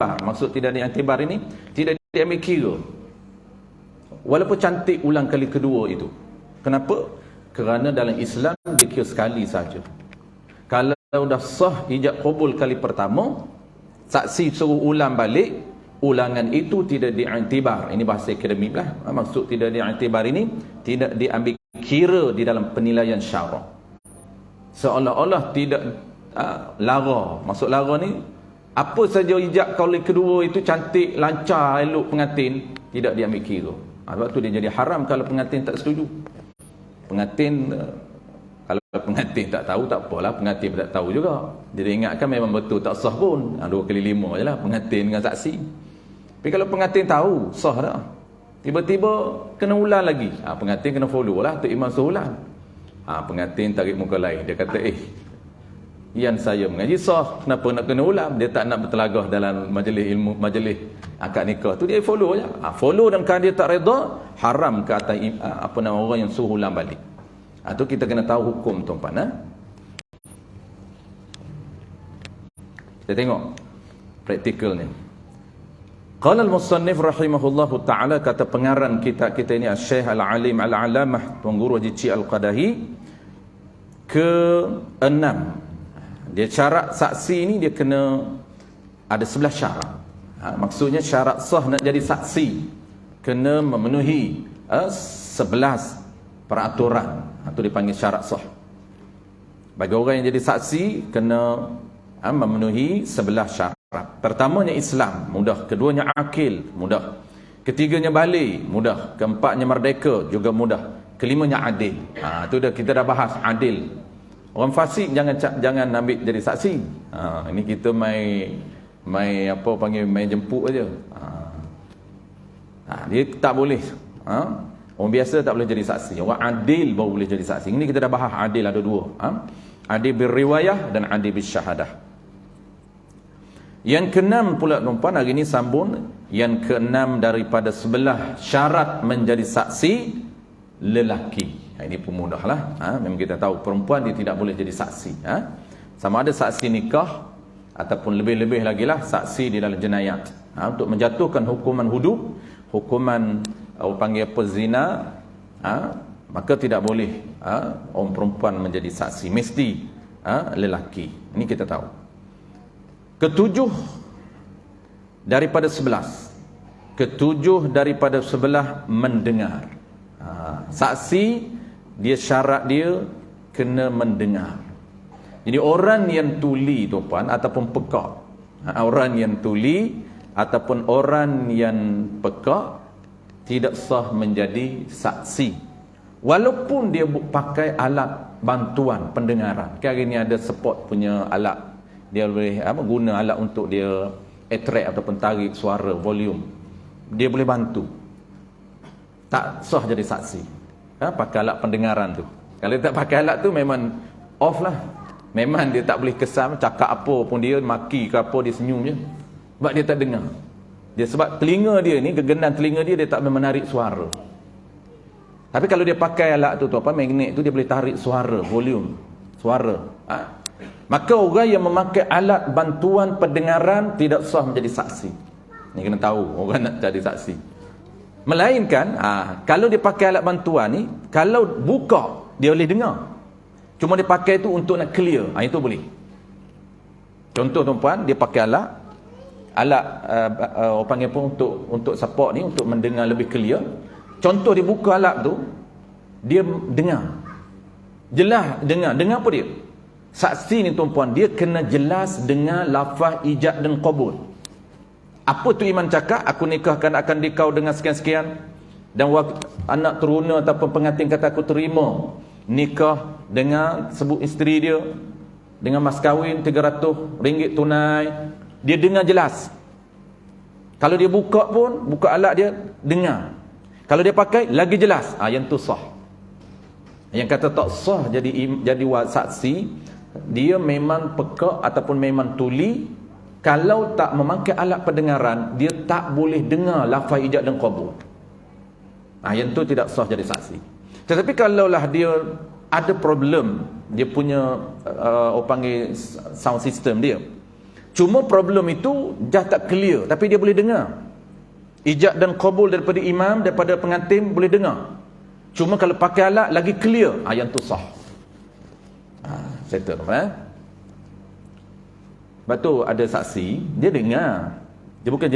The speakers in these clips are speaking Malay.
i'tibar. Maksud tidak i'tibar ini tidak diambil kira. Walaupun cantik ulang kali kedua itu. Kenapa? Kerana dalam Islam dia kira sekali saja. Kalau dah sah ijab qabul kali pertama, saksi suruh ulang balik, ulangan itu tidak diiktibar. Ini bahasa akademik lah. Maksud tidak diiktibar ini tidak diambil kira di dalam penilaian syarak. Seolah-olah tidak lara. Maksud lara ni, apa saja ijab qaul kedua itu cantik, lancar, elok pengantin, tidak diambil kira. Sebab tu dia jadi haram kalau pengantin tak setuju. Pengantin, kalau pengantin tak tahu tak apalah, pengantin tak tahu juga. Jadi ingatkan memang betul tak sah pun. 2 kali 5 je lah pengantin dengan saksi. Tapi kalau pengantin tahu sah dah, tiba-tiba kena ulang lagi, pengantin kena follow lah Tok Imam suruh ulang. Pengantin tarik muka lain, dia kata yang saya mengaji sah, kenapa nak kena ulang? Dia tak nak bertelagah dalam majlis ilmu, majlis akad nikah tu, dia follow je. Follow dan kan dia tak reda, haram ke atas orang yang suruh ulang balik. Tu kita kena tahu hukum tuan-tuan. Kita tengok praktikal ni. Qala al-musannif rahimahullahu ta'ala, kata pengarang kita ini Syekh Al-Alim Al-Alamah Tuan Guru Haji Cik Al-Qadahi, ke-6. Dia syarat saksi ni dia kena ada 11 syarat. Maksudnya syarat sah nak jadi saksi kena memenuhi 11 peraturan. Itu dipanggil syarat sah. Bagi orang yang jadi saksi kena memenuhi 11 syarat. Pertamanya Islam, mudah. Keduanya akil, mudah. Ketiganya balik, mudah. Keempatnya merdeka, juga mudah. Kelimanya adil. Itu dah kita dah bahas adil. Orang fasik jangan ambil jadi saksi. Ini kita main jemput aja. Dia tak boleh. Orang biasa tak boleh jadi saksi. Orang adil baru boleh jadi saksi. Ini kita dah bahas adil ada 2. Adil berriwayah dan adil bersyahadah. Yang ke-6 pula tuan-tuan, hari ini sambung yang ke-6 daripada 11 syarat menjadi saksi lelaki. Ini pun mudah lah. Memang kita tahu perempuan dia tidak boleh jadi saksi. Sama ada saksi nikah ataupun lebih-lebih lagi lah saksi di dalam jenayat. Untuk menjatuhkan hukuman hudud, hukuman panggil apa, zina, maka tidak boleh orang perempuan menjadi saksi. Mesti lelaki. Ini kita tahu. Ke-7 daripada 11. Ke-7 daripada 11 mendengar. Saksi dia syarat dia kena mendengar. Jadi orang yang tuli tuan ataupun pekak, orang yang tuli ataupun orang yang pekak tidak sah menjadi saksi walaupun dia pakai alat bantuan pendengaran. Hari ni ada support punya alat, dia boleh guna alat untuk dia attract ataupun tarik suara, volume, dia boleh bantu. Tak sah jadi saksi pakai alat pendengaran tu. Kalau dia tak pakai alat tu memang off lah. Memang dia tak boleh kesan, cakap apa pun dia, maki ke apa, dia senyum je. Sebab dia tak dengar. Sebab telinga dia ni, gegendan telinga dia tak boleh menarik suara. Tapi kalau dia pakai alat tu magnet tu, dia boleh tarik suara, volume suara. Maka orang yang memakai alat bantuan pendengaran tidak sah menjadi saksi. Ni kena tahu orang nak jadi saksi. Melainkan kalau dia pakai alat bantuan ni, kalau buka dia boleh dengar. Cuma dia pakai tu untuk nak clear, itu boleh. Contoh tuan-puan, dia pakai alat orang panggil pun untuk support ni, untuk mendengar lebih clear. Contoh dia buka alat tu, dia dengar. Jelas dengar apa dia? Saksi ni tuan-puan, dia kena jelas dengar lafaz ijab dan qabul. Apa tu iman cakap, aku nikahkan akan dikau dengan sekian-sekian, dan anak teruna ataupun pengantin kata aku terima nikah dengan sebut isteri dia dengan mas kahwin RM300 tunai. Dia dengar jelas. Kalau dia buka pun, buka alat dia dengar. Kalau dia pakai lagi jelas, yang tu sah. Yang kata tak sah jadi saksi, dia memang peka ataupun memang tuli. Kalau tak memakai alat pendengaran, dia tak boleh dengar lafaz ijab dan qabul. Yang tu tidak sah jadi saksi. Tetapi kalaulah dia ada problem, dia punya orang panggil sound system dia Cuma problem itu dah tak clear, tapi dia boleh dengar. Ijab dan qabul daripada imam, daripada pengantin boleh dengar. Cuma kalau pakai alat lagi clear, yang tu sah. Settle, Sebab tu ada saksi, dia dengar. Dia bukan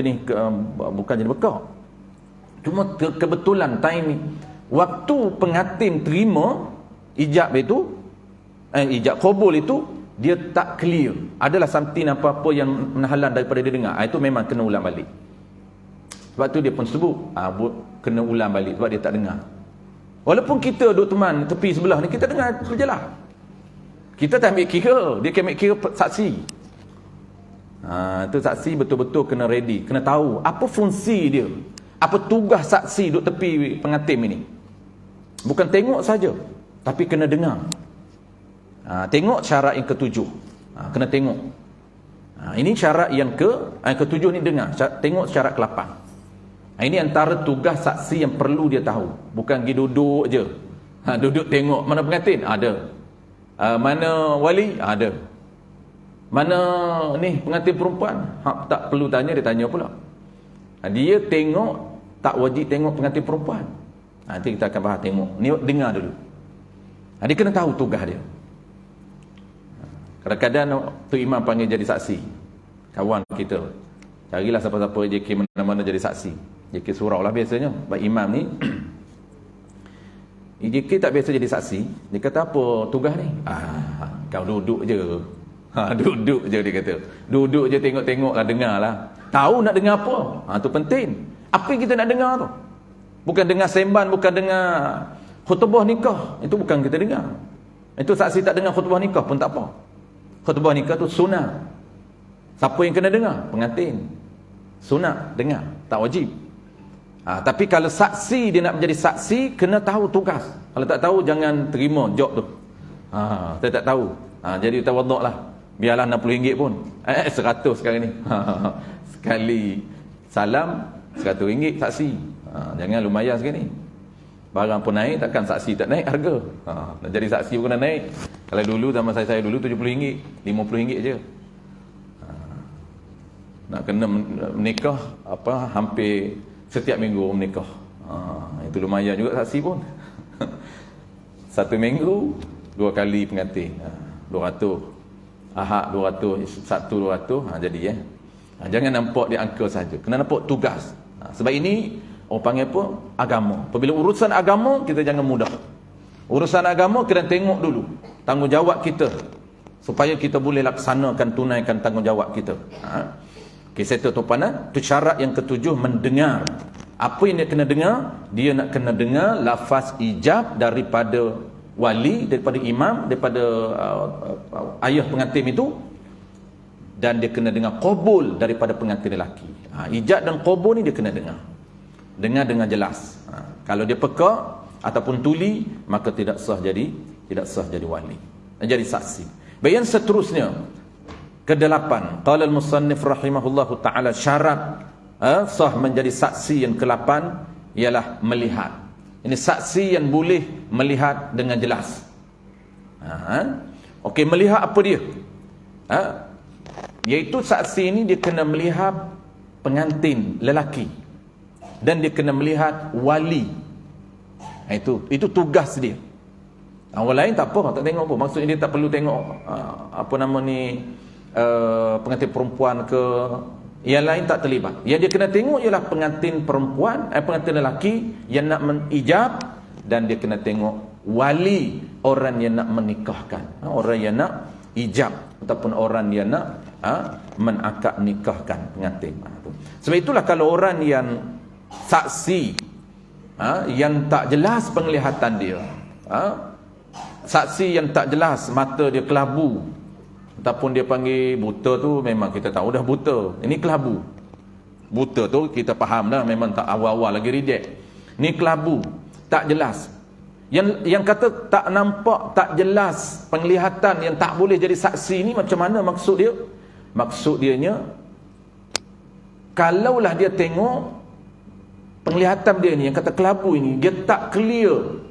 jenis bekak. Cuma kebetulan time ni, waktu pengantin terima ijab itu, ijab qabul itu, dia tak clear. Adalah something apa-apa yang menghalang daripada dia dengar. Itu memang kena ulang balik. Sebab tu dia pun sebut, kena ulang balik sebab dia tak dengar. Walaupun kita duduk teman tepi sebelah ni, kita dengar berjelas. Kita tak ambil kira, dia ambil kira saksi. Itu saksi betul-betul kena ready, kena tahu apa fungsi dia, apa tugas saksi duduk tepi pengantin ini. Bukan tengok saja, tapi kena dengar. Tengok syarat yang ketujuh. Kena tengok. Ini syarat yang ketujuh ni dengar. Tengok syarat ke-8. Ini antara tugas saksi yang perlu dia tahu. Bukan pergi duduk je. Duduk tengok mana pengantin? Ada. Mana wali? Ada. Mana ni pengantin perempuan? Tak perlu tanya, dia tanya pula. Dia tengok, tak wajib tengok pengantin perempuan. Nanti kita akan bahas tengok. Ni dengar dulu. Dia kena tahu tugas dia. Kadang-kadang tu imam panggil jadi saksi. Kawan kita, carilah siapa-siapa JK mana-mana jadi saksi. JK surau lah biasanya. Sebab imam ni JK tak biasa jadi saksi. Dia kata apa tugas ni? Kau duduk je. Duduk je dia kata. Duduk je, tengok-tengok lah, dengar lah. Tahu nak dengar apa? Tu penting. Apa yang kita nak dengar tu? Bukan dengar semban, bukan dengar khutbah nikah. Itu bukan kita dengar. Itu saksi tak dengar khutbah nikah pun tak apa. Khutbah nikah tu sunnah. Siapa yang kena dengar? Pengantin. Sunnah, dengar. Tak wajib. Tapi kalau saksi, dia nak menjadi saksi, kena tahu tugas. Kalau tak tahu, jangan terima job tu. Saya tak tahu. Jadi tawaduk lah. Biarlah RM60 pun. 100 sekarang ni. Sekali salam, RM100 saksi. Jangan lumayan sekali ni. Barang pun naik, takkan saksi tak naik harga. Nak jadi saksi pun kena naik. Kalau dulu, zaman saya dulu RM70, RM50 je. Nak kena menikah, hampir setiap minggu menikah. Itu lumayan juga saksi pun. 1 minggu 2 kali pengantin, 200. Ahad 200, Sabtu 200. Jadi jangan nampak dia angka saja, kena nampak tugas. Sebab ini orang panggil apa? Agama. Apabila urusan agama, kita jangan mudah. Urusan agama kena tengok dulu tanggungjawab kita, supaya kita boleh laksanakan, tunaikan tanggungjawab kita. Settle topanan. Itu syarat yang ketujuh, mendengar. Apa yang dia kena dengar? Dia nak kena dengar lafaz ijab daripada wali, daripada imam, daripada ayah pengantin itu, dan dia kena dengar qabul daripada pengantin lelaki. Ijab dan qabul ni dia kena dengar. Dengar dengan jelas. Kalau dia peka ataupun tuli, maka tidak sah jadi wali, jadi saksi. Bayan seterusnya ke-8, qala al-musannif rahimahullahu taala, syarat sah menjadi saksi yang ke-8 ialah melihat. Ini saksi yang boleh melihat dengan jelas. Okey, melihat apa dia? Iaitu saksi ini dia kena melihat pengantin lelaki, dan dia kena melihat wali. Itu tugas dia. Orang lain tak apa, tak tengok apa. Maksudnya dia tak perlu tengok pengantin perempuan ke, yang lain tak terlibat. Yang dia kena tengok ialah pengantin perempuan, pengantin lelaki yang nak menijab, dan dia kena tengok wali, orang yang nak menikahkan, orang yang nak ijab ataupun orang yang nak menakad nikahkan pengantin. Sebab itulah kalau orang yang saksi yang tak jelas penglihatan dia, saksi yang tak jelas, mata dia kelabu, ataupun dia panggil buta, tu memang kita tahu dah buta. Ini kelabu. Buta tu kita faham dah, memang tak awal-awal lagi reject. Ni kelabu, tak jelas. Yang kata tak nampak, tak jelas penglihatan, yang tak boleh jadi saksi ni macam mana maksud dia? Maksud dianya, kalaulah dia tengok penglihatan dia ni, yang kata kelabu ini, dia tak clear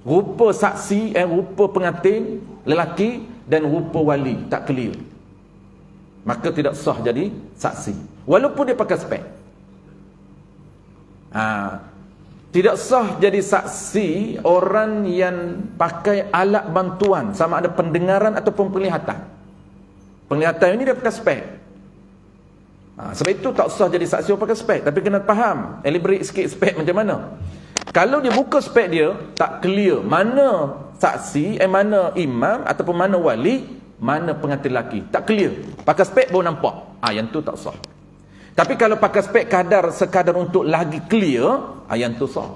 rupa saksi, rupa pengantin lelaki dan rupa wali, tak clear. maka tidak sah jadi saksi walaupun dia pakai spek. Tidak sah jadi saksi orang yang pakai alat bantuan, sama ada pendengaran ataupun penglihatan. Penglihatan ini dia pakai spek. Sebab itu tak sah jadi saksi orang pakai spek. Tapi kena faham, elaborate sikit spek macam mana. Kalau dia buka spek dia tak clear mana saksi, mana imam ataupun mana wali, mana pengantin lelaki, tak clear. Pakai spek baru nampak, yang tu tak sah. Tapi kalau pakai spek sekadar untuk lagi clear, yang tu sah.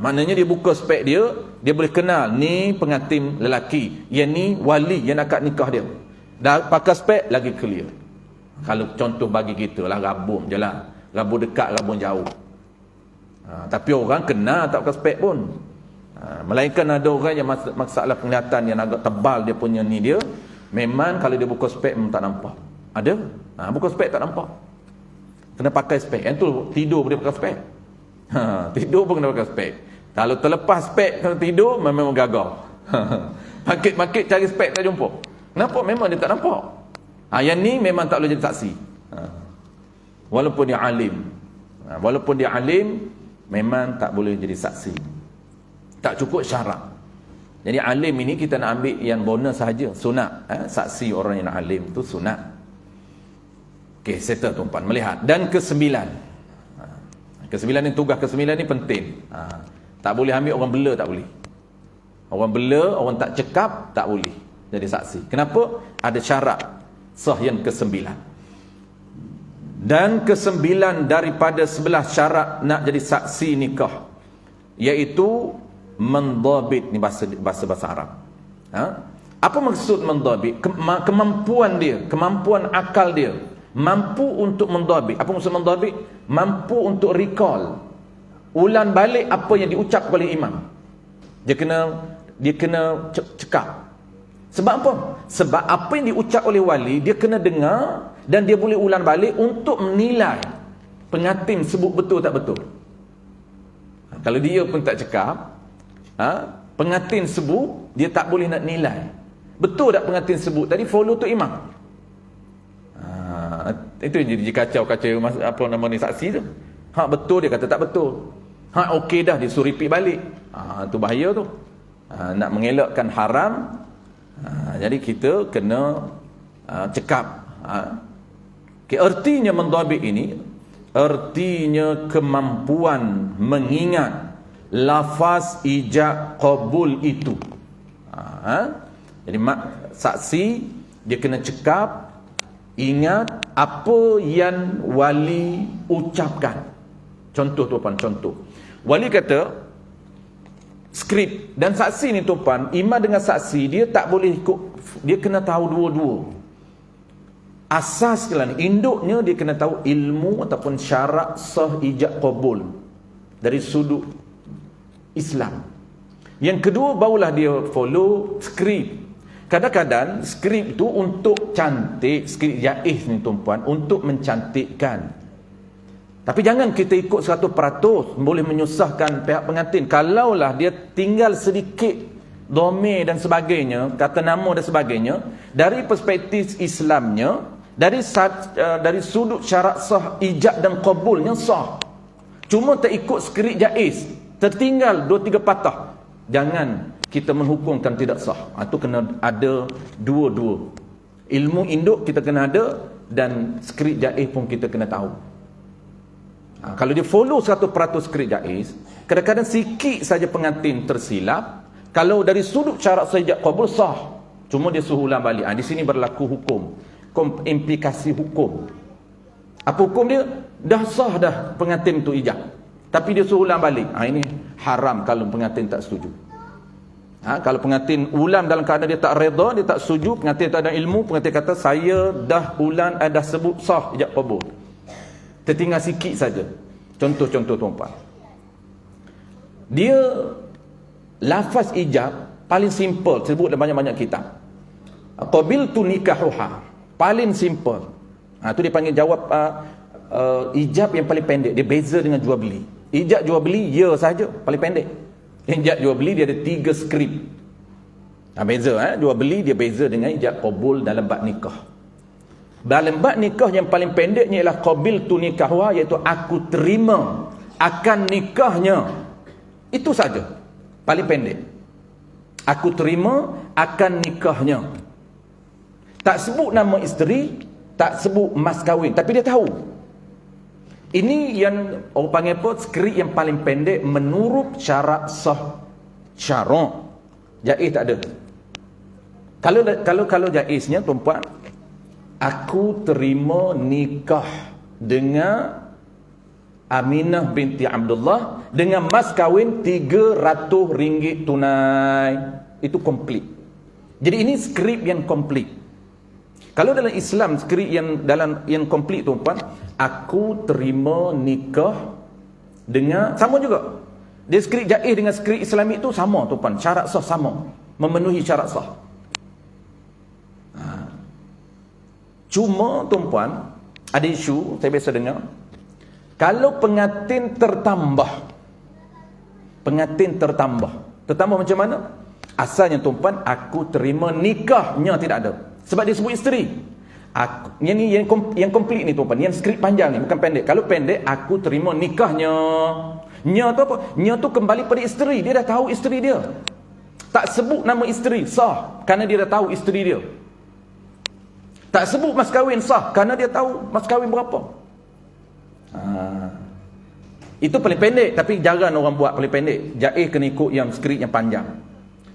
Maknanya dia buka spek dia boleh kenal ni pengantin lelaki, yang ni wali yang akad nikah dia. Dah pakai spek lagi clear. Kalau contoh bagi kita lah, rabun je lah, rabun dekat, rabun jauh. Tapi orang kena tak pakai spek pun. Melainkan ada orang yang masalah penglihatan yang agak tebal dia punya ni dia, memang kalau dia buka spek memang tak nampak. Ada buka spek tak nampak, kena pakai spek. Yang tu tidur boleh pakai spek. Tidur pun kena pakai spek. Kalau terlepas spek kena tidur memang gagal. Makit-makit cari spek tak jumpa. Kenapa? Memang dia tak nampak. Yang ni memang tak boleh jadi saksi. Walaupun dia alim. Walaupun dia alim, memang tak boleh jadi saksi. Tak cukup syarat. Jadi alim ini kita nak ambil yang bonus sahaja, sunat. Saksi orang yang alim tu sunat. Okey, settle tuan-puan, melihat. Dan kesembilan. Kesembilan ni, tugas kesembilan ni penting. Tak boleh ambil orang bela, tak boleh. Orang bela, orang tak cekap, tak boleh jadi saksi. Kenapa? Ada syarat sah yang kesembilan. Dan kesembilan daripada 11 syarat nak jadi saksi nikah, iaitu mendhabit. Ni bahasa Arab. Apa maksud mendhabit? Kemampuan dia, kemampuan akal dia, mampu untuk mendhabit. Apa maksud mendhabit? Mampu untuk recall, ulang balik apa yang diucap oleh imam. Dia kena cekap. Sebab apa? Sebab apa yang diucap oleh wali dia kena dengar, dan dia boleh ulang balik untuk menilai pengantin sebut betul tak betul. Kalau dia pun tak cekap, pengantin sebut, dia tak boleh nak nilai betul tak pengantin sebut tadi follow tu imam. Itu yang jadi kacau-kacau apa nama ni saksi tu. Betul dia kata tak betul. Okey dah, dia suruh repeat balik. Tu bahaya tu. Nak mengelakkan haram, jadi kita kena cekap. Okay, artinya mendhabit ini, artinya kemampuan mengingat lafaz ijab qabul itu. Jadi saksi dia kena cekap, ingat apa yang wali ucapkan. Contoh tuan-puan, contoh. Wali kata skrip, dan saksi ni tuan-puan, imam dengan saksi dia tak boleh ikut, dia kena tahu dua-dua. Asas sekali ni, induknya dia kena tahu ilmu ataupun syarat sah ijab qabul dari sudut Islam. Yang kedua barulah dia follow skrip. Kadang-kadang skrip tu untuk cantik, skrip jaiz ni tuan-puan, untuk mencantikkan. Tapi jangan kita ikut 100%, boleh menyusahkan pihak pengantin. Kalaulah dia tinggal sedikit domir dan sebagainya, kata nama dan sebagainya, dari perspektif Islamnya, dari sudut syarat sah ijab dan qabulnya sah. Cuma tak ikut skrip jaiz, tertinggal 2-3 patah, jangan kita menghukumkan tidak sah. Itu kena ada dua-dua. Ilmu induk kita kena ada, dan skrip jaiz pun kita kena tahu. Kalau dia follow 100% skrip jaiz, kadang-kadang sikit saja pengantin tersilap. Kalau dari sudut syarat sah ijab qabul sah, cuma dia suruh ulang balik. Di sini berlaku hukum, implikasi hukum. Apa hukum dia? Dah sah dah pengantin tu ijab, tapi dia suruh ulang balik. Ini haram kalau pengantin tak setuju. Kalau pengantin ulang dalam keadaan dia tak redha, dia tak setuju, pengantin tak ada ilmu, pengantin kata saya dah ulang, dah sebut sah ijab qabul, tertinggal sikit saja. Contoh-contoh tuan-puan, dia lafaz ijab paling simple, sebut dalam banyak-banyak kitab. Qabiltu nikahuha, paling simple. Tu dia panggil jawab ijab yang paling pendek. Dia beza dengan jual beli. Ijab jual beli ya saja, paling pendek. Ijab jual beli dia ada 3 skrip. Beza jual beli dia beza dengan ijab qabul dalam bab nikah. Dalam bab nikah yang paling pendeknya ialah qabil tu nikahwa, iaitu aku terima akan nikahnya. Itu saja. Paling pendek. Aku terima akan nikahnya. Tak sebut nama isteri, tak sebut mas kahwin, tapi dia tahu. Ini yang orang panggil apa? Skrip yang paling pendek menurut syarat sah syarak. Jaiz tak ada. Kalau jaiznya tuan-puan, aku terima nikah dengan Aminah binti Abdullah dengan mas kahwin RM300 tunai. Itu komplit. Jadi ini skrip yang komplit. Kalau dalam Islam skrip yang komplit tuan-puan, aku terima nikah dengan, sama juga. Dia skrip jaiz dengan skrip Islamik itu sama tuan-puan, syarat sah sama, memenuhi syarat sah. Cuma tuan-puan, ada isu saya biasa dengar, kalau pengantin tertambah macam mana? Asalnya tuan-puan, aku terima nikahnya tidak ada, sebab dia sebut isteri. Yang komplit ni tuan-puan, yang skrip panjang ni, bukan pendek. Kalau pendek, aku terima nikahnya. Nya tu apa? Nya tu kembali pada isteri. Dia dah tahu isteri dia. Tak sebut nama isteri, sah, kerana dia dah tahu isteri dia. Tak sebut mas kahwin, sah, kerana dia tahu mas kahwin berapa. Itu paling pendek, tapi jarang orang buat paling pendek. Jaiz kena ikut yang skrip yang panjang.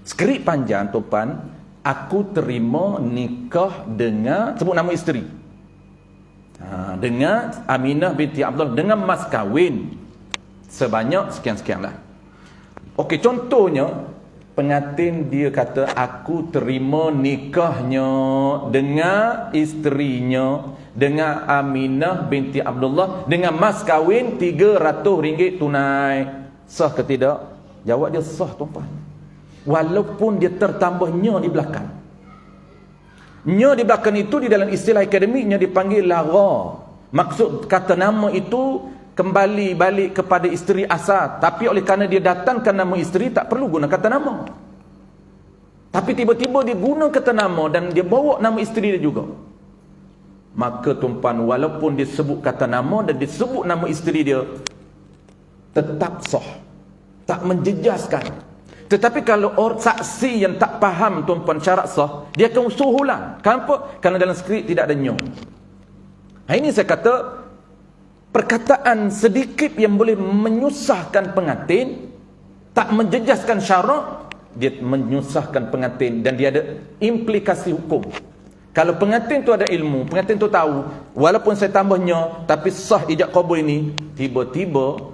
Skrip panjang tuan, aku terima nikah dengan, sebut nama isteri, dengan Aminah binti Abdullah dengan mas kahwin sebanyak sekian-sekian lah. Okey, contohnya pengantin dia kata aku terima nikahnya dengan isterinya, dengan Aminah binti Abdullah dengan mas kahwin RM300 tunai. Sah ke tidak? Jawab dia sah tuan-tuan. Walaupun dia tertambahnya di belakang. Nya di belakang itu di dalam istilah akademiknya dipanggil lara. Maksud kata nama itu kembali balik kepada isteri asal, tapi oleh kerana dia datangkan nama isteri, tak perlu guna kata nama. Tapi tiba-tiba dia guna kata nama dan dia bawa nama isteri dia juga. Maka tuan-puan, walaupun dia sebut kata nama dan dia sebut nama isteri dia, tetap sah, tak menjejaskan. Tetapi kalau orang saksi yang tak faham tuan-puan syarat sah, dia akan usul ulang. Kenapa? Kerana dalam skrip tidak ada nyo. Ini saya kata, perkataan sedikit yang boleh menyusahkan pengantin, tak menjejaskan syarak, dia menyusahkan pengantin dan dia ada implikasi hukum. Kalau pengantin tu ada ilmu, pengantin tu tahu, walaupun saya tambahnya tapi sah ijab qabul ini, tiba-tiba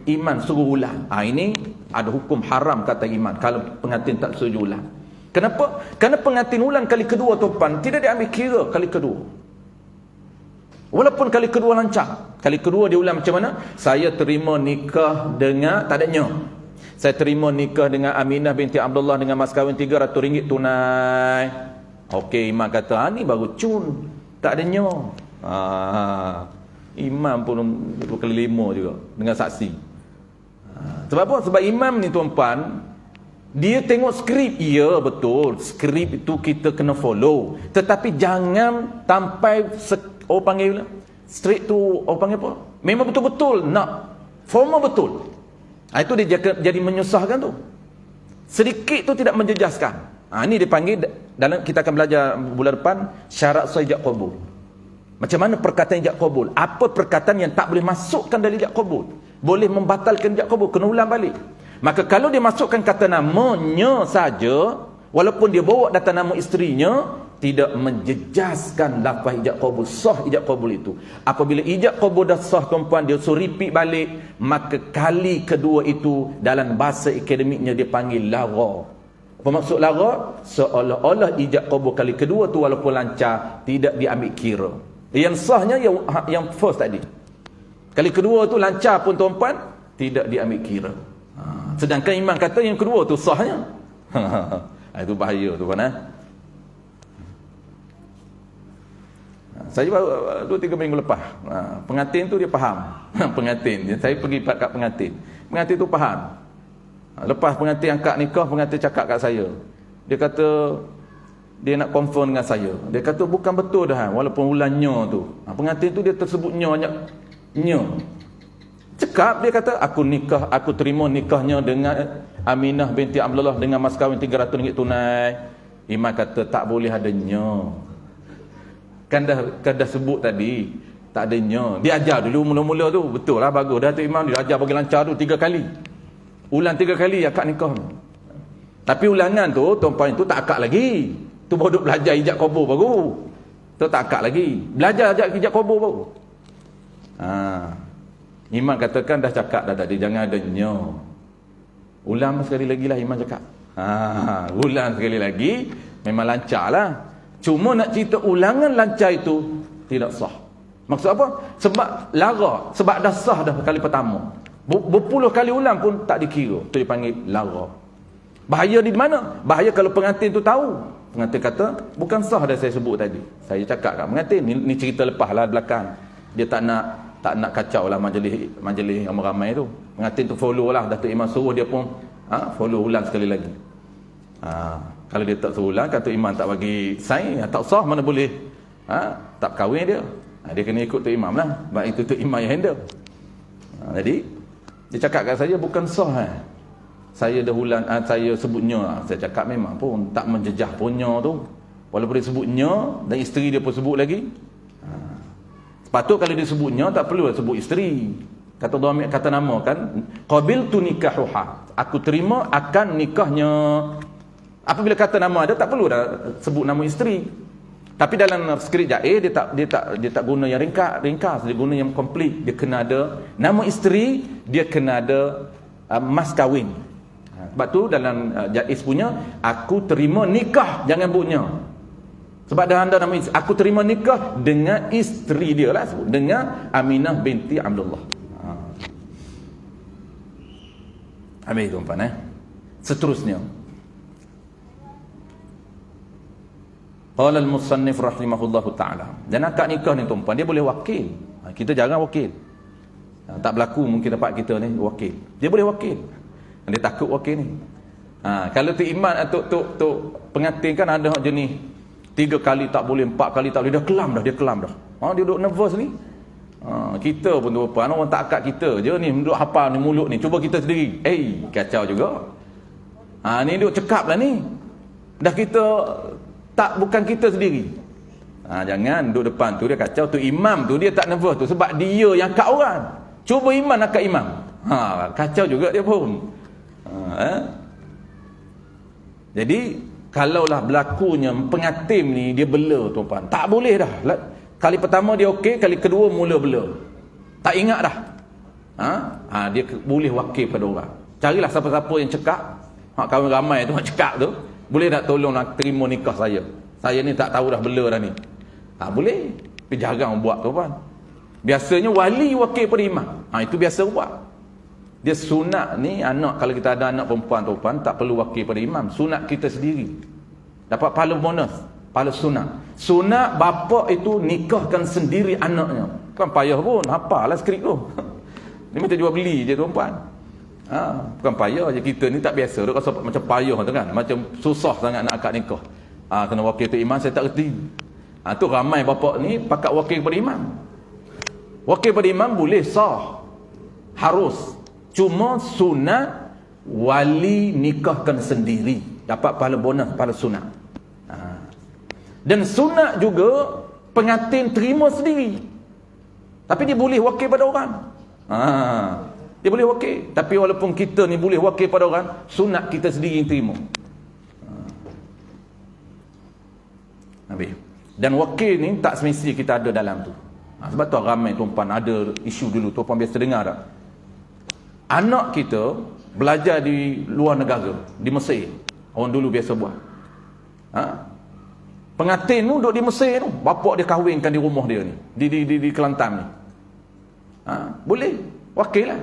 iman suruh ulang. Ini ada hukum haram kata iman kalau pengantin tak suruh ulang. Kenapa? Kerana pengantin ulang kali kedua tuan, tidak diambil kira kali kedua. Walaupun kali kedua lancar, kali kedua dia ulang macam mana? Saya terima nikah dengan, tak ada nya. Saya terima nikah dengan Aminah binti Abdullah dengan mas kahwin RM300 tunai. Okey, imam kata, ni baru cun, tak ada nya. Imam pun 2 kali 5 juga dengan saksi. Sebab apa? Sebab imam ni tuan-puan, dia tengok skrip. Ya betul, skrip itu kita kena follow, tetapi jangan sampai orang panggil straight tu, orang panggil apa, memang betul-betul nak formal betul. Itu dia jadi menyusahkan tu. Sedikit tu tidak menjejaskan. Ini dipanggil, dalam kita akan belajar bulan depan, syarat sah ijab qabul. Macam mana perkataan ijab qabul? Apa perkataan yang tak boleh masukkan dari ijab qabul? Boleh membatalkan ijab qabul, kena ulang balik. Maka kalau dia masukkan kata namanya saja, walaupun dia bawa data nama isterinya, tidak menjejaskan lafaz ijab qabul, sah ijab qabul itu. Apabila ijab qabul dah sah tuan-puan, dia suruh repeat balik, maka kali kedua itu dalam bahasa akademiknya dia panggil lara. Apa maksud lara? Seolah-olah ijab qabul kali kedua tu walaupun lancar, tidak diambil kira. Yang sahnya yang first tadi. Kali kedua tu lancar pun tuan-puan, tidak diambil kira. Sedangkan imam kata yang kedua tu sahnya. Itu bahaya tuan-puan. Saya baru 2-3 minggu lepas, pengantin tu dia faham. Pengantin, saya pergi kat pengantin tu faham. Lepas pengantin angkat nikah, pengantin cakap kat saya, Dia kata dia nak confirm dengan saya. Dia kata bukan betul dah walaupun ulannya tu. Pengantin tu dia tersebutnya banyak nya. Cakap dia kata aku terima nikahnya dengan Aminah binti Abdullah dengan mas kahwin RM300 tunai. Imam kata tak boleh ada nya. Kan dah sebut tadi tak ada nya. Dia ajar dulu mula-mula tu. Betul lah, bagus dah tu Imam, dia ajar bagi lancar tu 3 kali. Ulang 3 kali akad nikah. Tapi ulangan tu tuan-puan itu tak akad lagi. Tu baru duk belajar ijab kabul baru. Tu tak akad lagi. Belajar ijab kabul baru. Imam katakan dah cakap dah tadi jangan ada nya. Ulang sekali lagi lah Imam cakap. Ulang sekali lagi memang lancar lah. Cuma nak cerita ulangan lancar itu tidak sah. Maksud apa? Sebab lara, sebab dah sah dah kali pertama. Berpuluh kali ulang pun tak dikira. Tu dipanggil lara. Bahaya di mana? Bahaya kalau pengantin tu tahu. Pengantin kata bukan sah dah saya sebut tadi. Saya cakap kat pengantin ni cerita lepas lah belakang. Dia tak nak kacau lah majlis ramai-ramai tu. Pengantin tu follow lah Datuk Imam suruh dia pun follow ulang sekali lagi. Kalau dia tak suruh ulang, kata Imam tak bagi sign, tak sah, mana boleh tak kahwin dia. Dia kena ikut tu Imam lah. Sebab itu tu Imam yang handle. Jadi dia cakap kat saya bukan sah saya dah ulang, saya sebutnya. Saya cakap memang pun tak menjejah punya tu. Walaupun dia sebutnya dan isteri dia pun sebut lagi. Sepatut kalau dia sebutnya tak perlu sebut isteri. Kata dhamir, kata nama kan, qabiltu nikahuha, aku terima akan nikahnya. Apabila kata nama ada tak perlu dah sebut nama isteri. Tapi dalam skrip jaiz dia tak guna yang ringkas, dia guna yang komplit. Dia kena ada nama isteri, dia kena ada mas kahwin. Sebab tu dalam jaiz punya aku terima nikah, jangan bunyi. Sebab dah anda nama isteri, aku terima nikah dengan isteri dia lah, dengan Aminah binti Abdullah. Habis tuan-tuan seterusnya. Qala al-musannif rahimahullahu ta'ala. Dan akad nikah ni tuan-puan, dia boleh wakil. Kita jarang wakil. Tak berlaku mungkin tempat kita ni wakil. Dia boleh wakil. Dia takut wakil ni. Kalau tu iman tu pengantin kan ada jenis 3 kali tak boleh, 4 kali tak boleh, dia kelam dah. Dia duduk nervous ni. Kita pun tuan-puan, orang tak akad kita je ni duduk hafal ni mulut ni. Cuba kita sendiri. Kacau juga. Ni duduk cekap lah ni. Dah kita tak, bukan kita sendiri. Jangan duduk depan tu dia kacau. Tu imam tu dia tak nervous tu sebab dia yang akad orang. Cuba imam akad imam. Kacau juga dia pun. Jadi kalaulah berlakunya pengantin ni dia bela tuan-puan, tak boleh dah. Kali pertama dia okey, kali kedua mula bela. Tak ingat dah. Dia boleh wakil pada orang. Carilah siapa-siapa yang cekak. Kawan ramai tu cekak tu. Boleh tak tolong nak terima nikah saya? Saya ni tak tahu dah bela dah ni. Boleh. Tapi jarang buat tuan-puan. Biasanya wali wakil pada imam. Itu biasa buat. Dia sunat ni anak, kalau kita ada anak perempuan tuan-puan, tak perlu wakil pada imam. Sunat kita sendiri. Dapat pahala bonus. Pahala sunat. Sunat bapa itu nikahkan sendiri anaknya. Kan payah pun. Hapalah skrip tu. Ni macam jual beli je tuan-puan. Bukan payah je. Kita ni tak biasa. Dia rasa macam payah tu kan. Macam susah sangat nak akad nikah. Kena wakil tu imam, saya tak kerti. Tu ramai bapa ni pakat wakil pada imam. Wakil pada imam boleh sah. Harus. Cuma sunat wali nikahkan sendiri. Dapat pahala bonus, pahala sunat. Dan sunat juga pengantin terima sendiri. Tapi dia boleh wakil pada orang. Dia boleh wakil. Tapi walaupun kita ni boleh wakil pada orang, sunat kita sendiri yang terima. Habis. Dan wakil ni tak semestinya kita ada dalam tu. Sebab tu ramai tuan-puan ada isu dulu. Tuan-puan biasa dengar tak? Anak kita belajar di luar negara, di Mesir. Orang dulu biasa buat. Pengantin tu duduk di Mesir tu. Bapak dia kahwinkan di rumah dia ni. Di Kelantan ni. Boleh. Wakil lah.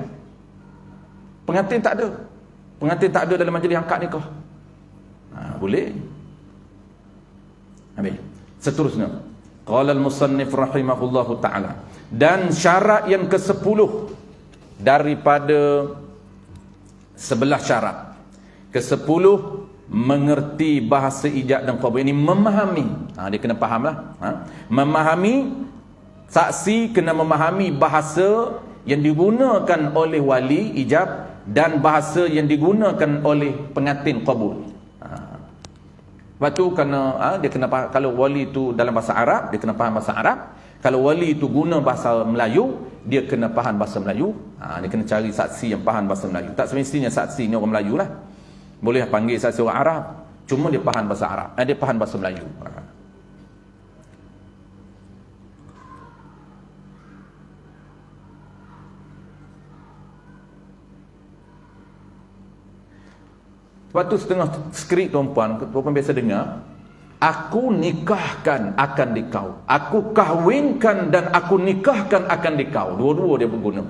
Pengantin tak ada. Pengantin tak ada dalam majlis akad nikah. Boleh. Habis. Seterusnya. Qala al-musannif rahimahullahu ta'ala. Dan syarat yang ke-10 daripada 11 syarat. Ke-10 mengerti bahasa ijab dan qabul. Ini memahami. Dia kena faham lah. Memahami, saksi kena memahami bahasa yang digunakan oleh wali ijab dan bahasa yang digunakan oleh pengantin qabul. Lepas tu dia kena faham. Kalau wali tu dalam bahasa Arab, dia kena faham bahasa Arab. Kalau wali tu guna bahasa Melayu, dia kena faham bahasa Melayu. Dia kena cari saksi yang faham bahasa Melayu. Tak semestinya saksi ni orang Melayu lah. Boleh panggil saksi orang Arab, cuma dia faham bahasa Arab, dia faham bahasa Melayu. Lepas tu setengah skrip tuan-puan biasa dengar, aku nikahkan akan dikau, aku kahwinkan dan aku nikahkan akan dikau. Dua-dua dia berguna.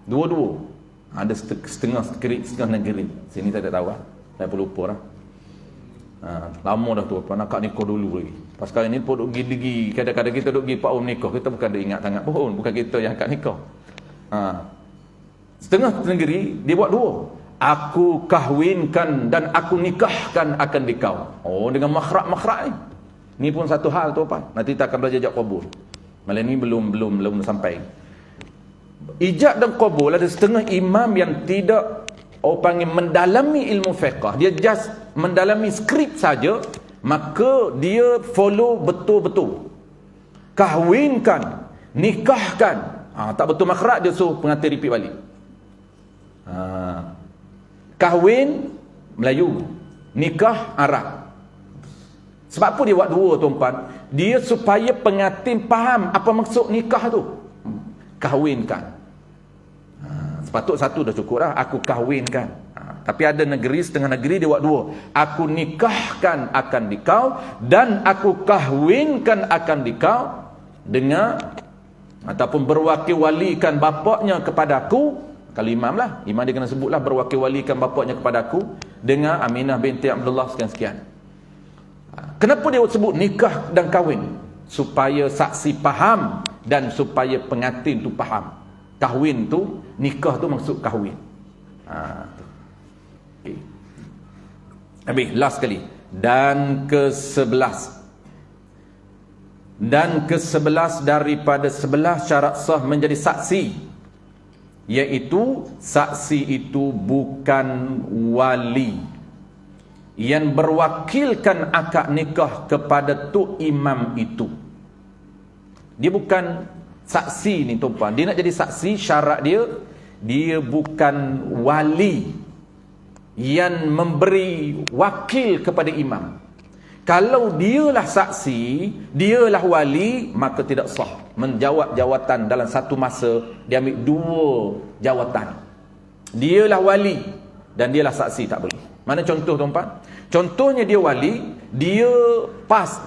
Dua-dua. Ada setengah skrip, setengah negeri. Sini saya tak tahu lah. Saya pun lupa lah. Lama dah tu, nak akad nikah dulu lagi. Pasal ni pun duk pergi, kadang-kadang kita duk pergi Pak Om nikah, kita bukan duk ingat sangat pun, bukan kita yang akad nikah. Setengah negeri, dia buat dua. Aku kahwinkan dan aku nikahkan akan dikau. Dengan makhraj-makhraj ni. Ni pun satu hal tu apa? Nanti kita akan belajar ijab qabul. Malam ni belum sampai. Ijab dan qabul ada setengah imam yang tidak panggil mendalami ilmu fiqh. Dia just mendalami skrip saja, maka dia follow betul-betul. Kahwinkan, nikahkan. Tak betul makhraj, dia suruh pengantin repeat balik. Kahwin Melayu, nikah Arab. Sebab apa dia buat dua tuan-puan? Dia supaya pengantin faham apa maksud nikah tu. Kahwinkan. Sepatut satu dah cukup lah. Aku kahwinkan. Tapi ada negeri, setengah negeri dia buat dua. Aku nikahkan akan dikau dan aku kahwinkan akan dikau dengan ataupun berwakil-walikan bapaknya kepada aku. Kalau imam lah, imam dia kena sebutlah berwakil-walikan bapaknya kepada aku dengan Aminah binti Abdullah sekian-sekian. Kenapa dia sebut nikah dan kahwin? Supaya saksi faham dan supaya pengantin tu faham. Kahwin tu, nikah tu maksud kahwin. Okay. Habis, last kali. Dan ke-11 daripada 11 syarat sah menjadi saksi, iaitu saksi itu bukan wali yang berwakilkan akad nikah kepada tu imam itu. Dia bukan saksi ni tuan-puan. Dia nak jadi saksi, syarat dia bukan wali yang memberi wakil kepada imam. Kalau dialah saksi, dialah wali, maka tidak sah menjawab jawatan dalam satu masa. Dia ambil dua jawatan. Dialah wali dan dialah saksi, tak boleh. Mana contoh tuan-puan? Contohnya dia wali, dia pas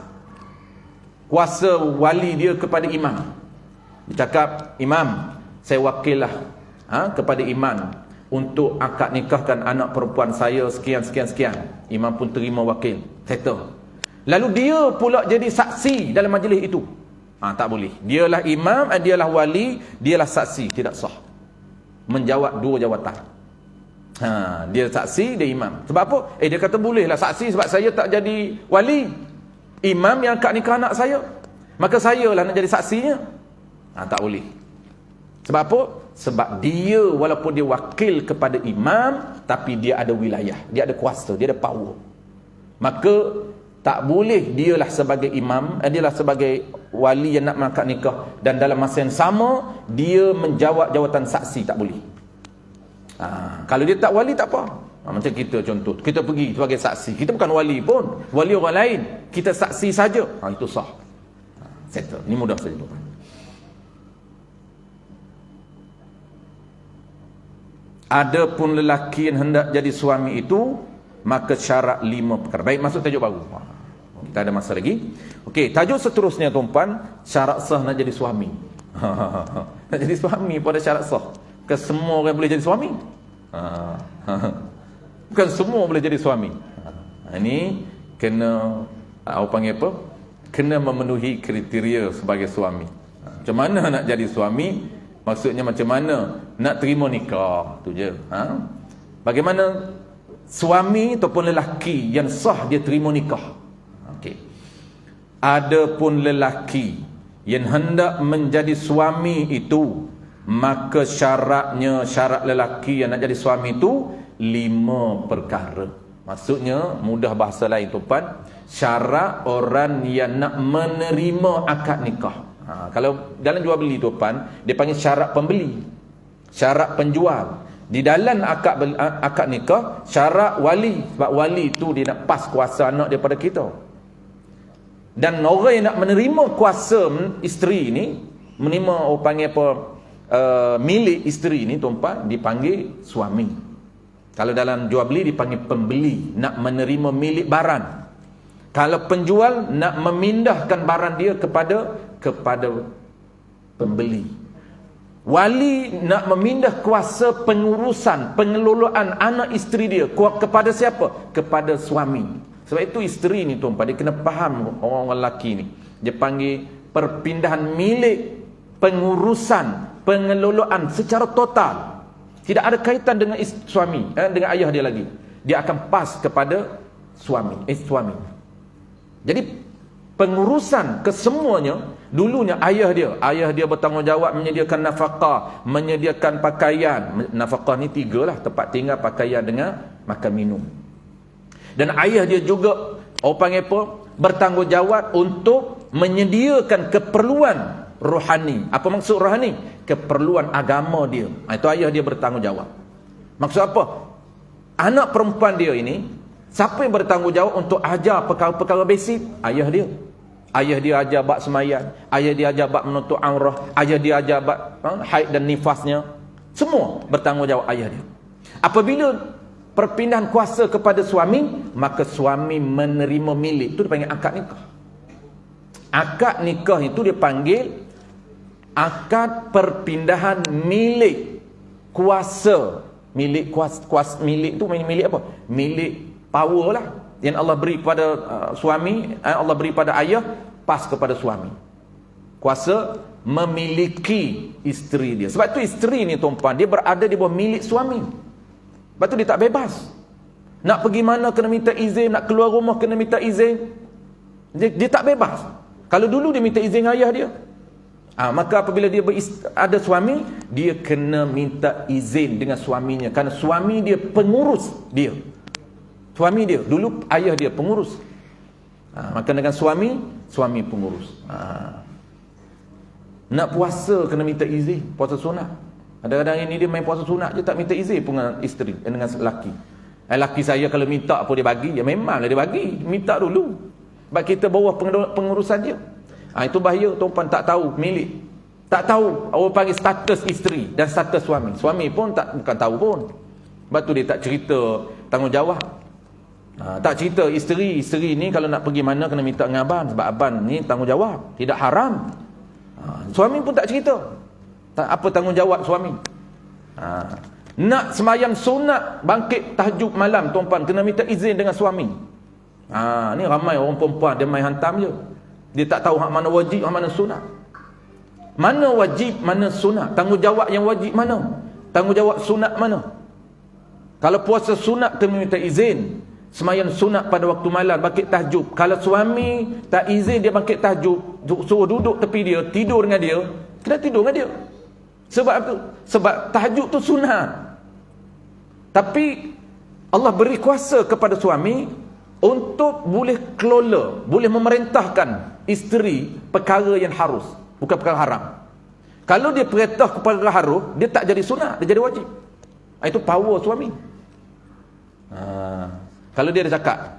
kuasa wali dia kepada imam. Dia cakap, imam, saya wakillah kepada imam untuk akad nikahkan anak perempuan saya sekian. Imam pun terima wakil, settle. Lalu dia pula jadi saksi dalam majlis itu. Tak boleh. Dialah imam, dialah wali, dialah saksi, tidak sah. Menjawab dua jawatan. Dia saksi, dia imam. Sebab apa? Dia kata bolehlah saksi sebab saya tak jadi wali. Imam yang akad nikah anak saya, maka saya lah nak jadi saksinya. Tak boleh. Sebab apa? Sebab dia walaupun dia wakil kepada imam, tapi dia ada wilayah, dia ada kuasa, dia ada power. Maka tak boleh dialah sebagai imam, dialah sebagai wali yang nak mengakad nikah, dan dalam masa yang sama dia menjawab jawatan saksi, tak boleh. Kalau dia tak wali tak apa. Macam kita contoh, kita pergi sebagai saksi, kita bukan wali pun, wali orang lain, kita saksi saja, itu sah. Settle. Ni mudah saja. Adapun lelaki yang hendak jadi suami itu, maka syarat 5 perkara. Baik, masuk tajuk baru. Kita ada masa lagi. Okey, tajuk seterusnya tuan-puan, syarat sah nak jadi suami. Nak jadi suami pun ada syarat sah. Bukan semua orang boleh jadi suami. Bukan semua boleh jadi suami. Ini kena panggil apa? Kena memenuhi kriteria sebagai suami. Macam mana nak jadi suami? Maksudnya macam mana nak terima nikah, tu je. Bagaimana suami ataupun lelaki yang sah dia terima nikah. Okey. Adapun lelaki yang hendak menjadi suami itu, maka syarat lelaki yang nak jadi suami itu 5 perkara. Maksudnya mudah bahasa lain tuan, syarat orang yang nak menerima akad nikah. Kalau dalam jual beli tuan, dia panggil syarat pembeli, syarat penjual. Di dalam akad nikah, syarat wali. Sebab wali tu dia nak pas kuasa anak daripada kita. Dan orang yang nak menerima kuasa isteri ni, menerima orang panggil apa, milik isteri ni tuan, dipanggil suami. Kalau dalam jual beli dipanggil pembeli, nak menerima milik barang. Kalau penjual nak memindahkan barang dia kepada pembeli. Wali nak memindah kuasa pengurusan, pengelolaan anak isteri dia kepada siapa? Kepada suami. Sebab itu isteri ni tuan, dia kena faham orang lelaki ni. Dia panggil perpindahan milik, pengurusan, pengelolaan secara total. Tidak ada kaitan dengan suami, dengan ayah dia lagi. Dia akan pas kepada suami. Jadi pengurusan kesemuanya, dulunya ayah dia bertanggungjawab menyediakan nafkah, menyediakan pakaian. Nafkah ni 3 lah, tempat tinggal, pakaian dengan makan minum. Dan ayah dia juga orang panggil apa, bertanggungjawab untuk menyediakan keperluan rohani. Apa maksud rohani? Keperluan agama dia. Itu ayah dia bertanggungjawab. Maksud apa? Anak perempuan dia ini, siapa yang bertanggungjawab untuk ajar perkara-perkara basic? Ayah dia. Ayah dia ajar bab sembahyang, ayah dia ajar bab menutup aurah, ayah dia ajar bab haid dan nifasnya. Semua bertanggungjawab ayah dia. Apabila perpindahan kuasa kepada suami, maka suami menerima milik. Itu dipanggil akad nikah. Akad nikah itu dia panggil akad perpindahan milik kuasa. Milik kuasa milik itu milik apa? Milik power lah yang Allah beri kepada suami, Allah beri pada ayah, pas kepada suami. Kuasa memiliki isteri dia. Sebab tu isteri ni tuan-tuan, dia berada di bawah milik suami. Sebab tu dia tak bebas. Nak pergi mana kena minta izin, nak keluar rumah kena minta izin. Dia tak bebas. Kalau dulu dia minta izin ayah dia, maka apabila dia ada suami, dia kena minta izin dengan suaminya, kerana suami dia pengurus dia. Suami dia, dulu ayah dia pengurus. Maka dengan suami pengurus. Nak puasa kena minta izin, puasa sunat. Kadang-kadang ini dia main puasa sunat je, tak minta izin pun dengan isteri, dengan lelaki. Lelaki saya kalau minta apa dia bagi, ya memanglah dia bagi, minta dulu. Sebab kita bawah pengurusan dia. Itu bahaya, tuan-tuan tak tahu milik. Tak tahu, orang panggil status isteri dan status suami. Suami pun bukan tahu pun. Sebab tu dia tak cerita tanggungjawab. Tak cerita isteri ni kalau nak pergi mana kena minta dengan abang, sebab abang ni tanggungjawab, tidak haram. Suami pun tak cerita apa tanggungjawab suami. Nak sembahyang sunat, bangkit tahajud malam tuan-tuan, kena minta izin dengan suami. Ni ramai orang perempuan dia main hantam je. Dia tak tahu hak mana wajib, hak mana sunat. Mana wajib, mana sunat? Tanggungjawab yang wajib mana? Tanggungjawab sunat mana? Kalau puasa sunat kena minta izin. Sembahyang sunat pada waktu malam, bangkit tahajud. Kalau suami tak izin dia bangkit tahajud, suruh duduk tepi dia, tidur dengan dia, kena tidur dengan dia. Sebab apa? Sebab tahajud tu sunat. Tapi Allah beri kuasa kepada suami untuk boleh kelola, boleh memerintahkan isteri perkara yang harus, bukan perkara haram. Kalau dia perintah kepada harus, dia tak jadi sunat, dia jadi wajib. Itu power suami. Kalau dia ada cakap,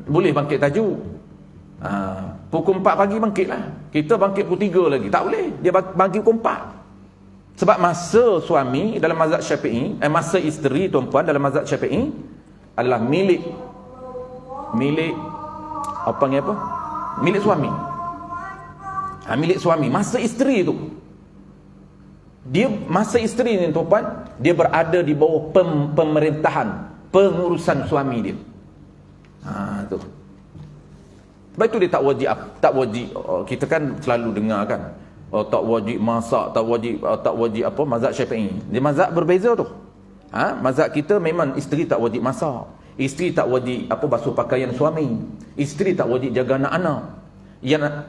boleh bangkit tahajud, pukul 4 pagi bangkitlah. Kita bangkit pukul 3 lagi, tak boleh. Dia bangkit pukul 4. Sebab masa suami dalam mazhab Syafi'i, masa isteri tuan-puan dalam mazhab Syafi'i adalah milik apa panggil apa? Milik suami. Milik suami. Masa isteri tu, dia masa isteri ni tuan-puan, dia berada di bawah pemerintahan, pengurusan suami dia. Tu. Sebab itu dia tak wajib. Kita kan selalu dengar kan, tak wajib masak, tak wajib apa, mazhab Syafi'i. Dia mazhab berbeza tu. Mazhab kita memang isteri tak wajib masak, isteri tak wajib basuh pakaian suami, isteri tak wajib jaga anak-anak.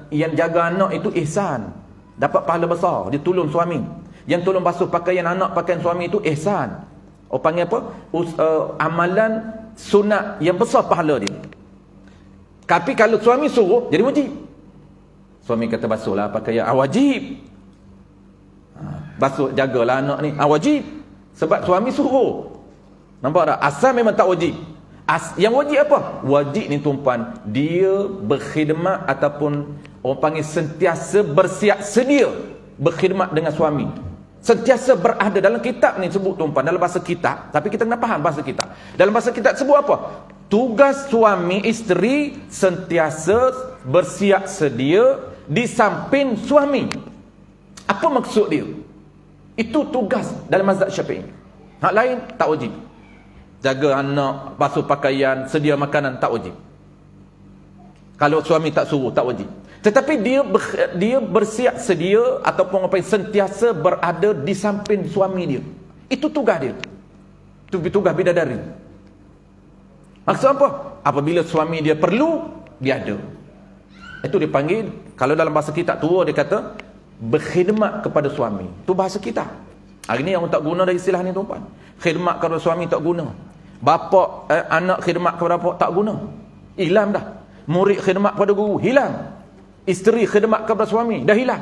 Yang jaga anak itu ihsan, dapat pahala besar, dia tolong suami. Yang tolong basuh pakaian anak, pakaian suami itu ihsan. Panggil amalan sunat yang besar pahala dia. Tapi kalau suami suruh, jadi wajib. Suami kata basuhlah pakaian, wajib. Basuh, jagalah anak ni, wajib. Sebab suami suruh. Nampak tak? Asal memang tak wajib. Yang wajib apa? Wajib ni tuan-puan, dia berkhidmat ataupun orang panggil sentiasa bersiap sedia berkhidmat dengan suami. Sentiasa berada. Dalam kitab ni sebut tuan-puan, dalam bahasa kitab, tapi kita kena faham bahasa kitab. Dalam bahasa kitab sebut apa? Tugas suami isteri sentiasa bersiap sedia di samping suami. Apa maksud dia? Itu tugas dalam mazhab Syafi'i. Hak lain tak wajib. Jaga anak, basuh pakaian, sedia makanan, tak wajib. Kalau suami tak suruh, tak wajib. Tetapi dia bersiap sedia ataupun sentiasa berada di samping suami dia. Itu tugas dia. Itu tugas bidadari. Maksud apa? Apabila suami dia perlu, dia ada. Itu dipanggil, kalau dalam bahasa kita tua dia kata berkhidmat kepada suami. Itu bahasa kita. Hari ni yang tak guna dah istilah ni tuan-puan. Khidmat kepada suami tak guna. Bapa anak khidmat kepada bapa tak guna. Hilang dah. Murid khidmat kepada guru, hilang. Isteri khidmat kepada suami, dah hilang.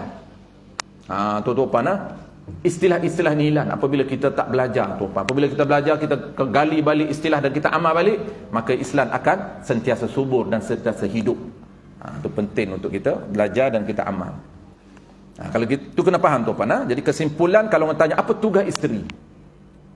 Tuan-tuan, istilah-istilah ni hilang apabila kita tak belajar, tuan-tuan. Apabila kita belajar, kita gali balik istilah dan kita amal balik, maka Islam akan sentiasa subur dan sentiasa hidup. Itu penting untuk kita belajar dan kita amal. Kalau gitu kena faham tuan-tuan. Jadi kesimpulan, kalau orang tanya apa tugas isteri,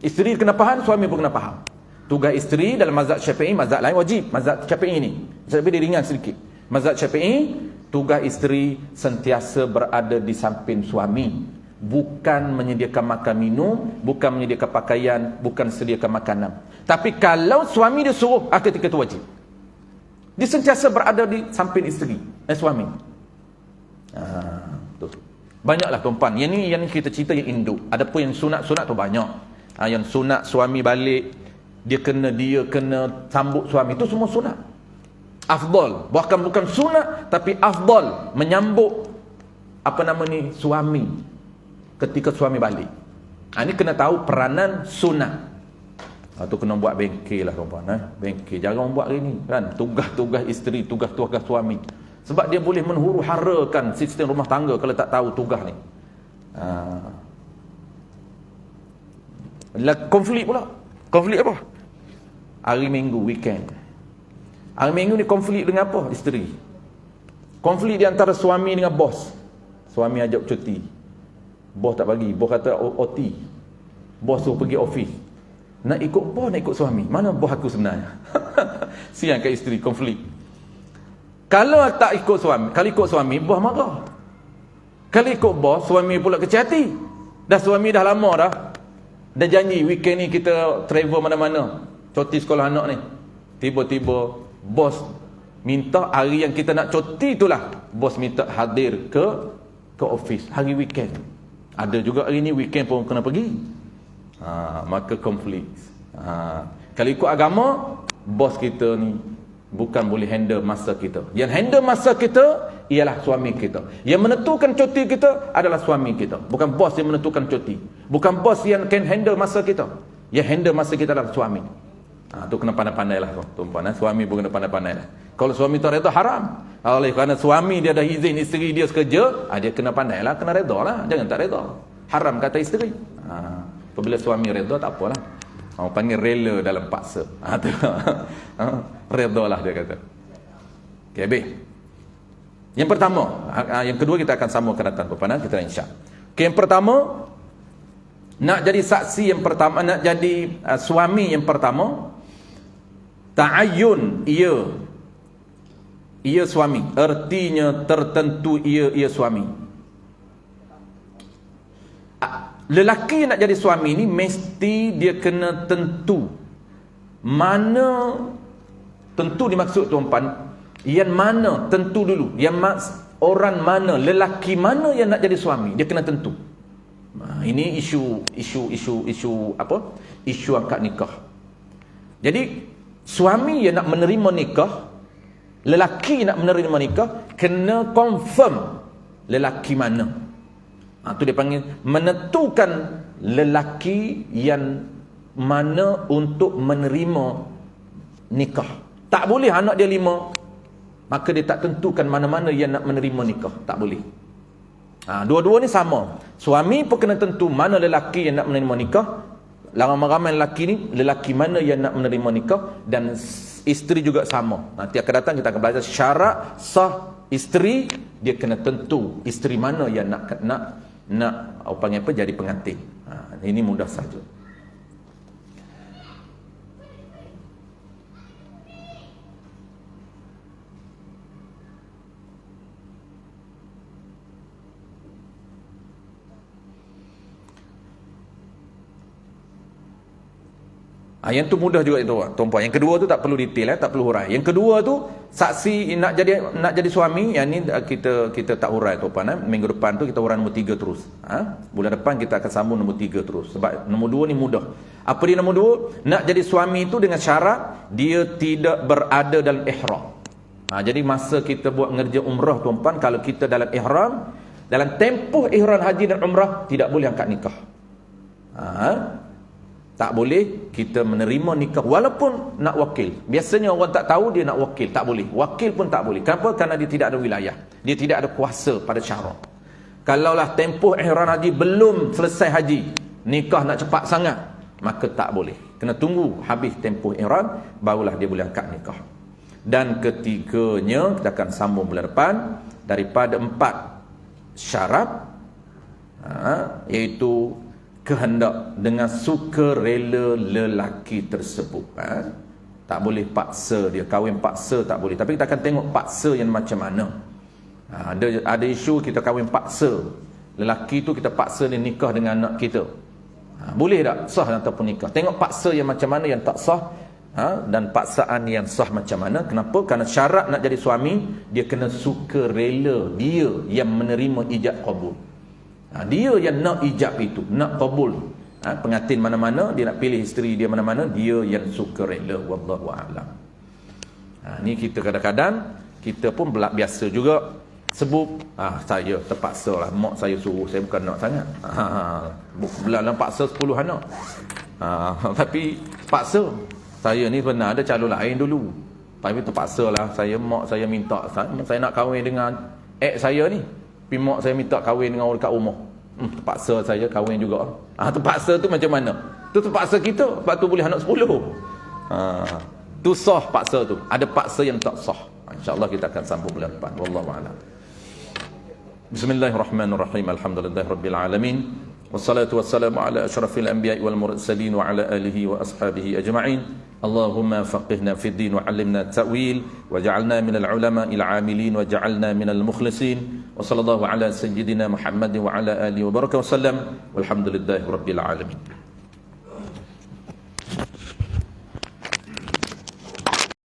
isteri kena faham, suami pun kena faham. Tugas isteri dalam mazhab Syafi'i, mazhab lain wajib. Mazhab Syafi'i ni tapi dia ringan sedikit. Mazhab Syafi'i, tugas isteri sentiasa berada di samping suami, bukan menyediakan makan minum, bukan menyediakan pakaian, bukan sediakan makanan. Tapi kalau suami dia suruh, ketika itu wajib. Dia sentiasa berada di samping isteri suami. Tu. Banyaklah tuan-puan. Yang ni kita cerita yang induk. Adapun yang sunat-sunat tu banyak. Yang sunat suami balik, dia kena sambut suami, itu semua sunat. Afdal, bahkan bukan sunat tapi afdal menyambut suami ketika suami balik. Ini kena tahu peranan sunat. Tu kena buat bengkel lah tuan-puan. Bengkel jarang buat hari ni kan. Tugas-tugas isteri, tugas-tugas suami. Sebab dia boleh menghuru-harakan sistem rumah tangga kalau tak tahu tugas ni. Konflik pula. Konflik apa? Hari Minggu, weekend. Hari Minggu ni konflik dengan apa? Isteri. Konflik di antara suami dengan bos. Suami ajak cuti, bos tak bagi. Bos kata OT. Bos suruh pergi office. Nak ikut bos, nak ikut suami? Mana bos aku sebenarnya? Siang kat isteri, konflik. Kalau tak ikut suami, kalau ikut suami, bos marah. Kalau ikut bos, suami pula kecil hati. Dah suami dah lama dah janji weekend ni kita travel mana-mana, cuti sekolah anak ni. Tiba-tiba bos minta hari yang kita nak cuti itulah bos minta hadir ke office hari weekend. Ada juga hari ni weekend pun kena pergi. Maka konflik. Kalau ikut agama, bos kita ni bukan boleh handle masa kita. Yang handle masa kita ialah suami kita. Yang menentukan cuti kita adalah suami kita. Bukan bos yang menentukan cuti. Bukan bos yang can handle masa kita. Yang handle masa kita adalah suami. Tu kena pandai-pandai lah tuan-puan. Suami pun kena pandai-pandai lah. Kalau suami tak reda, haram. Oleh kerana suami dia dah izin isteri dia sekerja, dia kena pandai lah, kena reda lah. Jangan tak reda. Haram kata isteri. Apabila suami reda, tak apalah. Orang panggil rela dalam paksa. Reda lah dia kata. Okay, habis. Yang pertama, yang kedua kita akan sambungkan datang tuan-puan. Kita insya. Okay, yang pertama, nak jadi saksi yang pertama, nak jadi suami yang pertama, ta'ayyun, ia suami. Artinya tertentu ia suami. Lelaki yang nak jadi suami ni mesti dia kena tentu. Mana tentu dimaksud tuan-puan? Yang mana tentu dulu? Orang mana, lelaki mana yang nak jadi suami? Dia kena tentu. Ini isu apa? Isu akad nikah. Jadi suami yang nak menerima nikah, lelaki nak menerima nikah, kena confirm lelaki mana. Tu dia panggil menentukan lelaki yang mana untuk menerima nikah. Tak boleh anak dia 5, maka dia tak tentukan mana-mana yang nak menerima nikah. Tak boleh. Dua-dua ni sama. Suami pun kena tentu mana lelaki yang nak menerima nikah. Ramai-ramai lelaki ni, lelaki mana yang nak menerima nikah, dan isteri juga sama. Nanti akan datang kita akan belajar syarat sah isteri. Dia kena tentu isteri mana yang nak apa panggil apa, jadi pengantin. Ini mudah saja. Yang tu mudah juga itu, tuan-puan. Yang kedua tu tak perlu detail, tak perlu hurai. Yang kedua tu saksi nak jadi suami, yang ni kita tak hurai, tuan-puan. Minggu depan tu kita hurai nombor 3 terus. Bulan depan kita akan sambung nombor 3 terus. Sebab nombor 2 ni mudah. Apa dia nombor 2? Nak jadi suami itu dengan syarat dia tidak berada dalam ihram. Jadi masa kita buat ngerja umrah, tuan-puan, kalau kita dalam ihram, dalam tempoh ihram haji dan umrah, tidak boleh angkat nikah. Tak boleh kita menerima nikah walaupun nak wakil. Biasanya orang tak tahu dia nak wakil, tak boleh. Wakil pun tak boleh. Kenapa? Kerana dia tidak ada wilayah. Dia tidak ada kuasa pada syarak. Kalaulah tempoh ihram haji belum selesai haji, nikah nak cepat sangat, maka tak boleh. Kena tunggu habis tempoh ihram, barulah dia boleh angkat nikah. Dan ketiganya kita akan sambung bulan depan, daripada 4 syarat, iaitu kehendak dengan sukarela lelaki tersebut. Tak boleh paksa dia, kahwin paksa tak boleh. Tapi kita akan tengok paksa yang macam mana. Ada isu kita kahwin paksa, lelaki tu kita paksa dia nikah dengan anak kita. Boleh tak sah ataupun nikah? Tengok paksa yang macam mana yang tak sah, dan paksaan yang sah macam mana. Kenapa? Kerana syarat nak jadi suami, dia kena sukarela, dia yang menerima ijab qabul. Dia yang nak ijab itu, nak qabul. Pengantin mana-mana, dia nak pilih isteri dia mana-mana, dia yang sukarela. Wallahu a'lam. Ni kita kadang-kadang kita pun biasa juga sebut, saya terpaksa lah, mak saya suruh, saya bukan nak sangat. Bulan paksa 10 anak. Tapi paksa. Saya ni benar ada calon lain dulu, tapi terpaksa lah, mak saya minta, saya nak kahwin dengan saya ni. Tapi mak saya minta kahwin dengan orang kat rumah. Terpaksa saya kahwin juga. Terpaksa tu macam mana? Tu terpaksa kita, sebab tu boleh anak 10. Tu sah paksa tu. Ada paksa yang tak sah. InsyaAllah kita akan sambung bulan depan. Wallahu a'lam. Bismillahirrahmanirrahim. Alhamdulillahirabbil alamin. Wassalatu wassalamu ala asyrafil anbiya'i wal mursalin wa ala alihi wa ashabihi ajma'in. Allahumma faqihna fid din wa 'allimna at-ta'wil waj'alna minal ulama'il 'amilin waj'alna minal mukhlisin. Wa sallallahu ala sayyidina Muhammadin wa ala alihi wa baraka wa sallam. Walhamdulillahirabbil alamin.